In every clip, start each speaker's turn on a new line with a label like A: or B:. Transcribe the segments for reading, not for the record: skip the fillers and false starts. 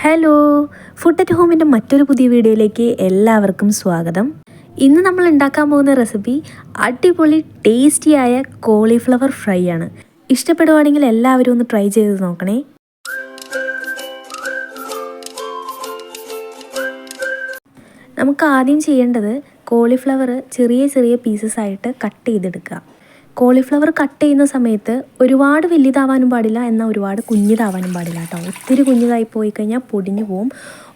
A: Hello, food at ഹോമിൻ്റെ മറ്റൊരു പുതിയ വീഡിയോയിലേക്ക് എല്ലാവർക്കും സ്വാഗതം. ഇന്ന് നമ്മൾ ഉണ്ടാക്കാൻ പോകുന്ന റെസിപ്പി അടിപൊളി ടേസ്റ്റിയായ കോളിഫ്ലവർ ഫ്രൈ ആണ്. ഇഷ്ടപ്പെടുവാണെങ്കിൽ എല്ലാവരും ഒന്ന് ട്രൈ ചെയ്ത് നോക്കണേ. നമുക്ക് ആദ്യം ചെയ്യേണ്ടത് കോളിഫ്ലവർ ചെറിയ ചെറിയ പീസസ് ആയിട്ട് കട്ട് ചെയ്തെടുക്കുക. കോളിഫ്ലവർ കട്ട് ചെയ്യുന്ന സമയത്ത് ഒരുപാട് വലിയതാവാനും പാടില്ല, എന്നാൽ ഒരുപാട് കുഞ്ഞിതാവാനും പാടില്ല കേട്ടോ. ഒത്തിരി കുഞ്ഞിതായി പോയി കഴിഞ്ഞാൽ പൊടിഞ്ഞു പോവും.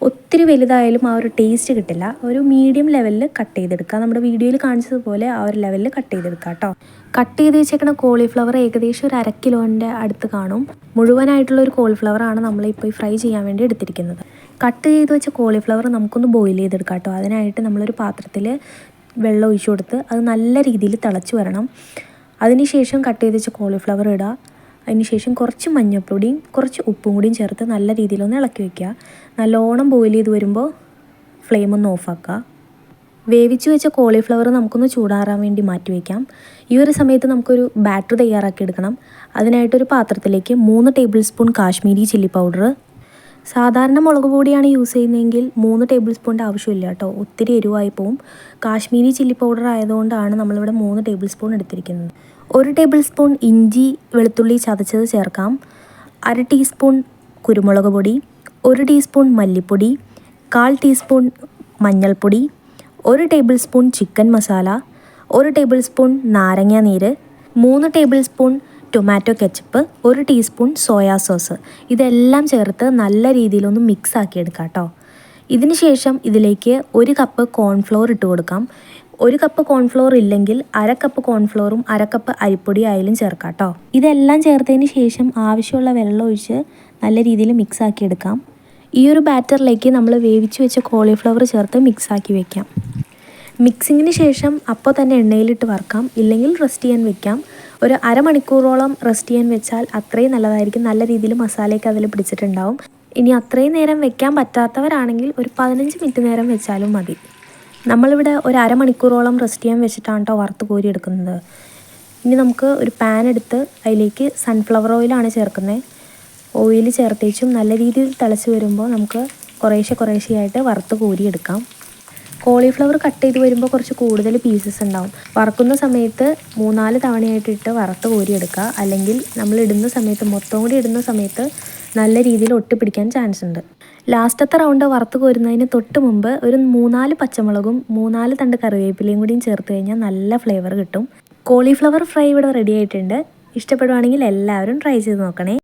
A: ഒത്തിരി വലുതായാലും ആ ഒരു ടേസ്റ്റ് കിട്ടില്ല. ഒരു മീഡിയം ലെവലിൽ കട്ട് ചെയ്തെടുക്കുക. നമ്മുടെ വീഡിയോയിൽ കാണിച്ചതുപോലെ ആ ഒരു ലെവലിൽ കട്ട് ചെയ്തെടുക്കുക കേട്ടോ. കട്ട് ചെയ്ത് വെച്ചേക്കുന്ന കോളിഫ്ലവർ ഏകദേശം ഒരു 1/2 കിലോൻ്റെ അടുത്ത് കാണും. മുഴുവനായിട്ടുള്ള ഒരു കോളിഫ്ലവറാണ് നമ്മളിപ്പോൾ ഈ ഫ്രൈ ചെയ്യാൻ വേണ്ടി എടുത്തിരിക്കുന്നത്. കട്ട് ചെയ്ത് വെച്ച കോളിഫ്ലവർ നമുക്കൊന്ന് ബോയിൽ ചെയ്തെടുക്കാം കേട്ടോ. അതിനായിട്ട് നമ്മളൊരു പാത്രത്തിൽ വെള്ളം ഒഴിച്ചു കൊടുത്ത് അത് നല്ല രീതിയിൽ തിളച്ച് വരണം. അതിനുശേഷം കട്ട് ചെയ്ത് വെച്ച കോളിഫ്ലവർ ഇടുക. അതിനുശേഷം കുറച്ച് മഞ്ഞൾപ്പൊടിയും കുറച്ച് ഉപ്പും കൂടിയും ചേർത്ത് നല്ല രീതിയിലൊന്ന് ഇളക്കി വയ്ക്കുക. നല്ലോണം ബോയിൽ ചെയ്ത് വരുമ്പോൾ ഫ്ലെയിം ഒന്ന് ഓഫാക്കുക. വേവിച്ച് വെച്ച കോളിഫ്ലവർ നമുക്കൊന്ന് ചൂടാറാൻ വേണ്ടി മാറ്റി വയ്ക്കാം. ഈ ഒരു സമയത്ത് നമുക്കൊരു ബാറ്റർ തയ്യാറാക്കി എടുക്കണം. അതിനായിട്ടൊരു പാത്രത്തിലേക്ക് 3 table spoon Kashmiri chilli powder. സാധാരണ മുളക് പൊടിയാണ് യൂസ് ചെയ്യുന്നതെങ്കിൽ 3 ടേബിൾ സ്പൂണിൻ്റെ ആവശ്യമില്ല കേട്ടോ, ഒത്തിരി എരിവായി പോവും. കാശ്മീരി ചില്ലി പൗഡർ ആയതുകൊണ്ടാണ് നമ്മളിവിടെ 3 ടേബിൾ സ്പൂൺ എടുത്തിരിക്കുന്നത്. 1 ടേബിൾ സ്പൂൺ ഇഞ്ചി വെളുത്തുള്ളി ചതച്ചത് ചേർക്കാം. 1/2 ടീസ്പൂൺ കുരുമുളക് പൊടി, 1 ടീസ്പൂൺ മല്ലിപ്പൊടി, 1/4 ടീസ്പൂൺ മഞ്ഞൾപ്പൊടി, 1 table spoon chicken masala, 1 table spoon നാരങ്ങ നീര്, 3 table spoon tomato ketchup, 1 teaspoon soya sauce. ഇതെല്ലാം ചേർത്ത് നല്ല രീതിയിലൊന്ന് മിക്സ് ആക്കി എടുക്കാം കേട്ടോ. ഇതിന് ശേഷം ഇതിലേക്ക് 1 കപ്പ് കോൺഫ്ലോർ ഇട്ട് കൊടുക്കാം. 1 കപ്പ് കോൺഫ്ലോർ ഇല്ലെങ്കിൽ 1/2 കപ്പ് കോൺഫ്ലോറും 1/2 കപ്പ് അരിപ്പൊടി ആയാലും ചേർക്കാം കേട്ടോ. ഇതെല്ലാം ചേർത്തതിന് ശേഷം ആവശ്യമുള്ള വെള്ളം ഒഴിച്ച് നല്ല രീതിയിൽ മിക്സ് ആക്കി എടുക്കാം. ഈ ഒരു ബാറ്ററിലേക്ക് നമ്മൾ വേവിച്ച് വെച്ച കോളിഫ്ലവർ ചേർത്ത് മിക്സ് ആക്കി വെക്കാം. മിക്സിങ്ങിന് ശേഷം അപ്പോൾ തന്നെ എണ്ണയിലിട്ട് വറുക്കാം, ഇല്ലെങ്കിൽ റെസ്റ്റ് ചെയ്യാൻ വെക്കാം. ഒരു 1/2 മണിക്കൂറോളം റെസ്റ്റ് ചെയ്യാൻ വെച്ചാൽ അത്രയും നല്ലതായിരിക്കും. നല്ല രീതിയിൽ മസാലയൊക്കെ അതിൽ പിടിച്ചിട്ടുണ്ടാവും. ഇനി അത്രയും നേരം വെക്കാൻ പറ്റാത്തവരാണെങ്കിൽ ഒരു 15 മിനിറ്റ് നേരം വെച്ചാലും മതി. നമ്മളിവിടെ ഒരു 1/2 മണിക്കൂറോളം റെസ്റ്റ് ചെയ്യാൻ വെച്ചിട്ടാണ് കേട്ടോ വറുത്ത് കോരി എടുക്കുന്നത്. ഇനി നമുക്ക് ഒരു പാൻ എടുത്ത് അതിലേക്ക് സൺഫ്ലവർ ഓയിലാണ് ചേർക്കുന്നത്. ഓയിൽ ചേർത്തേച്ചും നല്ല രീതിയിൽ തിളച്ച് വരുമ്പോൾ നമുക്ക് കുറേശ്ശെയായിട്ട് വറുത്ത് കോരി എടുക്കാം. കോളിഫ്ലവർ കട്ട് ചെയ്ത് വരുമ്പോൾ കുറച്ച് കൂടുതൽ പീസസ് ഉണ്ടാവും. വറക്കുന്ന സമയത്ത് 3-4 തവണയായിട്ടിട്ട് വറുത്ത് കോരിയെടുക്കുക. അല്ലെങ്കിൽ നമ്മൾ ഇടുന്ന സമയത്ത് മൊത്തം കൂടി ഇടുന്ന സമയത്ത് നല്ല രീതിയിൽ ഒട്ടിപ്പിടിക്കാൻ ചാൻസ് ഉണ്ട്. ലാസ്റ്റത്തെ റൗണ്ട് വറുത്ത് കോരുന്നതിന് തൊട്ട് മുമ്പ് ഒരു 3-4 പച്ചമുളകും 3-4 തണ്ട് കറിവേപ്പിലയും കൂടിയും ചേർത്ത് കഴിഞ്ഞാൽ നല്ല ഫ്ലേവർ കിട്ടും. കോളിഫ്ലവർ ഫ്രൈ ഇവിടെ റെഡി ആയിട്ടുണ്ട്. ഇഷ്ടപ്പെടുവാണെങ്കിൽ എല്ലാവരും ട്രൈ ചെയ്ത് നോക്കണേ.